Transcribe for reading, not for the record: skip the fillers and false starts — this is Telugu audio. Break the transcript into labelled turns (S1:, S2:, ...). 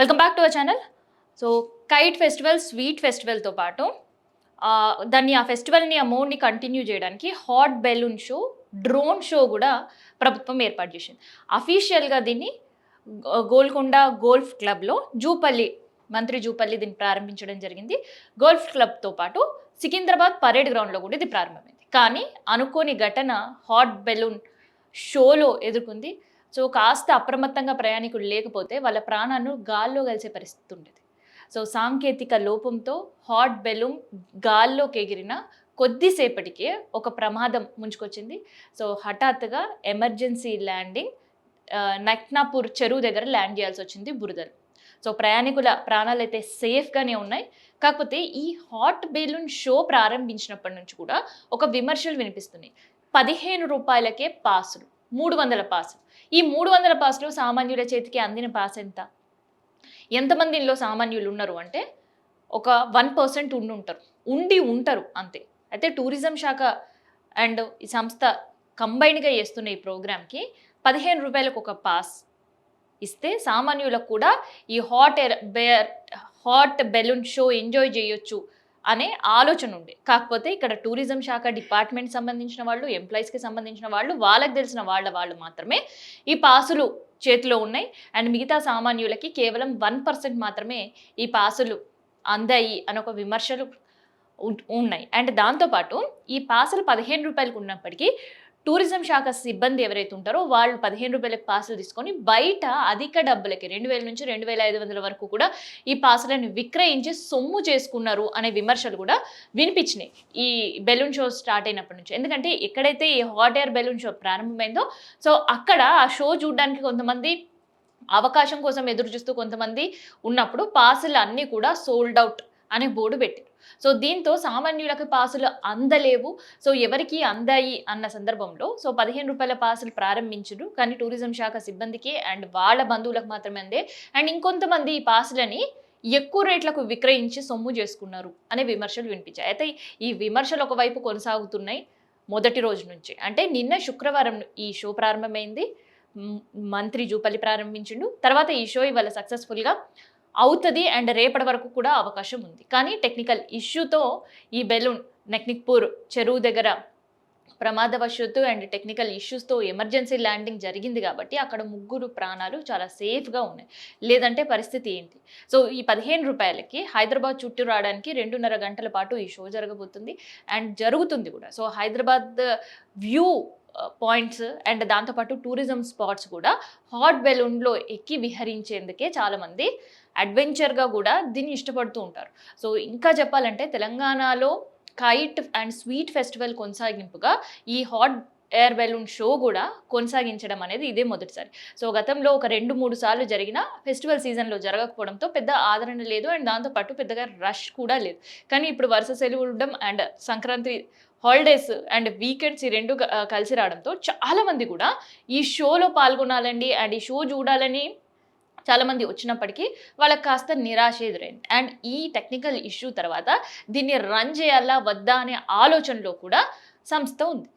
S1: Welcome back to our channel. So kite festival, sweet ఫెస్టివల్తో పాటు ఆ ఫెస్టివల్ని, ఆ మోడ్ని కంటిన్యూ చేయడానికి hot balloon show, drone show కూడా ప్రభుత్వం ఏర్పాటు చేసింది. అఫీషియల్గా దీన్ని గోల్కొండ గోల్ఫ్ క్లబ్లో మంత్రి జూపల్లి దీన్ని ప్రారంభించడం జరిగింది. గోల్ఫ్ క్లబ్తో పాటు సికింద్రాబాద్ పరేడ్ గ్రౌండ్లో కూడా ఇది ప్రారంభమైంది. కానీ అనుకోని ఘటన హాట్ బెలూన్ షోలో ఎదుర్కొంది. సో కాస్త అప్రమత్తంగా ప్రయాణికులు లేకపోతే వాళ్ళ ప్రాణాలను గాల్లో కలిసే పరిస్థితి ఉండేది. సో సాంకేతిక లోపంతో హాట్ బెలూన్ గాల్లోకి ఎగిరిన కొద్దిసేపటికే ఒక ప్రమాదం ముంచుకొచ్చింది. సో హఠాత్తుగా ఎమర్జెన్సీ ల్యాండింగ్ నక్నాపూర్ చెరువు దగ్గర ల్యాండ్ చేయాల్సి వచ్చింది బురదలు. సో ప్రయాణికుల ప్రాణాలు అయితే సేఫ్గానే ఉన్నాయి. కాకపోతే ఈ హాట్ బెలూన్ షో ప్రారంభించినప్పటి నుంచి కూడా ఒక విమర్శలు వినిపిస్తున్నాయి. 15 రూపాయలకే పాసులు, 300 పాసులు. ఈ 300 పాసులు సామాన్యుల చేతికి అందిన పాస్ ఎంత? ఎంతమంది ఇందులో సామాన్యులు ఉన్నారు అంటే ఒక 1% ఉంటారు అంతే. అయితే టూరిజం శాఖ అండ్ ఈ సంస్థ కంబైన్గా చేస్తున్న ఈ ప్రోగ్రామ్కి 15 రూపాయలకు ఒక పాస్ ఇస్తే సామాన్యులకు కూడా ఈ హాట్ బెలూన్ షో ఎంజాయ్ చేయొచ్చు అనే ఆలోచన ఉండే. కాకపోతే ఇక్కడ టూరిజం శాఖ డిపార్ట్మెంట్ సంబంధించిన వాళ్ళు, ఎంప్లాయీస్కి సంబంధించిన వాళ్ళు, వాళ్ళకి తెలిసిన వాళ్ళు మాత్రమే ఈ పాసులు చేతిలో ఉన్నాయి. అండ్ మిగతా సామాన్యులకి కేవలం 1% మాత్రమే ఈ పాసులు అందాయి అని ఒక విమర్శలు ఉన్నాయి. అండ్ దాంతోపాటు ఈ పాసులు 15 రూపాయలకు ఉన్నప్పటికీ టూరిజం శాఖ సిబ్బంది ఎవరైతే ఉంటారో వాళ్ళు 15 రూపాయలకు పాసులు తీసుకొని బయట అధిక డబ్బులకి 2000 నుంచి 2500 వరకు కూడా ఈ పాసులను విక్రయించి సొమ్ము చేసుకున్నారు అనే విమర్శలు కూడా వినిపించినాయి ఈ బెలూన్ షో స్టార్ట్ అయినప్పటి నుంచి. ఎందుకంటే ఎక్కడైతే ఈ హాట్ ఎయిర్ బెలూన్ షో ప్రారంభమైందో సో అక్కడ ఆ షో చూడడానికి కొంతమంది అవకాశం కోసం ఎదురు చూస్తూ కొంతమంది ఉన్నప్పుడు పాసులు అన్నీ కూడా సోల్డ్ అవుట్ అనే బోర్డు పెట్టారు. సో దీంతో సామాన్యులకు పాసులు అందలేవు. సో ఎవరికి అందాయి అన్న సందర్భంలో సో 15 రూపాయల పాసులు ప్రారంభించరు, కానీ టూరిజం శాఖ సిబ్బందికి అండ్ వాళ్ళ బంధువులకు మాత్రమే అందే. అండ్ ఇంకొంతమంది ఈ పాసులని ఎక్కువ రేట్లకు విక్రయించి సొమ్ము చేసుకున్నారు అనే విమర్శలు వినిపించాయి. అయితే ఈ విమర్శలు ఒకవైపు కొనసాగుతున్నాయి మొదటి రోజు నుంచి. అంటే నిన్న శుక్రవారం ఈ షో ప్రారంభమైంది. మంత్రి జూపల్లి ప్రారంభించిండు. తర్వాత ఈ షో ఇవాళ సక్సెస్ఫుల్గా అవుతుంది అండ్ రేపటి వరకు కూడా అవకాశం ఉంది. కానీ టెక్నికల్ ఇష్యూతో ఈ బెలూన్ నక్నిక్పూర్ చెరువు దగ్గర ప్రమాదవశాత్తు అండ్ టెక్నికల్ ఇష్యూస్తో ఎమర్జెన్సీ ల్యాండింగ్ జరిగింది కాబట్టి అక్కడ 3 ప్రాణాలు చాలా సేఫ్గా ఉన్నాయి. లేదంటే పరిస్థితి ఏంటి? సో ఈ 15 రూపాయలకి హైదరాబాద్ చుట్టూ రావడానికి 2.5 గంటల పాటు ఈ షో జరగబోతుంది అండ్ జరుగుతుంది కూడా. So Hyderabad view points and దాంతోపాటు టూరిజం స్పాట్స్ కూడా హాట్ బెలూన్లో ఎక్కి విహరించేందుకే చాలామంది అడ్వెంచర్గా కూడా దీన్ని ఇష్టపడుతూ ఉంటారు. సో ఇంకా చెప్పాలంటే తెలంగాణలో కైట్ అండ్ స్వీట్ ఫెస్టివల్ కొనసాగింపుగా ఈ హాట్ ఎయిర్ బెలూన్ షో కూడా కొనసాగించడం అనేది ఇదే మొదటిసారి. సో గతంలో ఒక 2-3 సార్లు జరిగిన ఫెస్టివల్ సీజన్లో జరగకపోవడంతో పెద్ద ఆదరణ లేదు అండ్ దాంతోపాటు పెద్దగా రష్ కూడా లేదు. కానీ ఇప్పుడు వరుస సెలవులు ఉండడం and Sankranti holidays and weekends ఈ 2 కలిసి రావడంతో చాలామంది కూడా ఈ షోలో పాల్గొనాలండి అండ్ ఈ షో చూడాలని చాలామంది వచ్చినప్పటికీ వాళ్ళకి కాస్త నిరాశ ఎదురైంది. అండ్ ఈ టెక్నికల్ ఇష్యూ తర్వాత దీన్ని రన్ చేయాలా వద్దా అనే ఆలోచనలో కూడా సంస్థ ఉంది.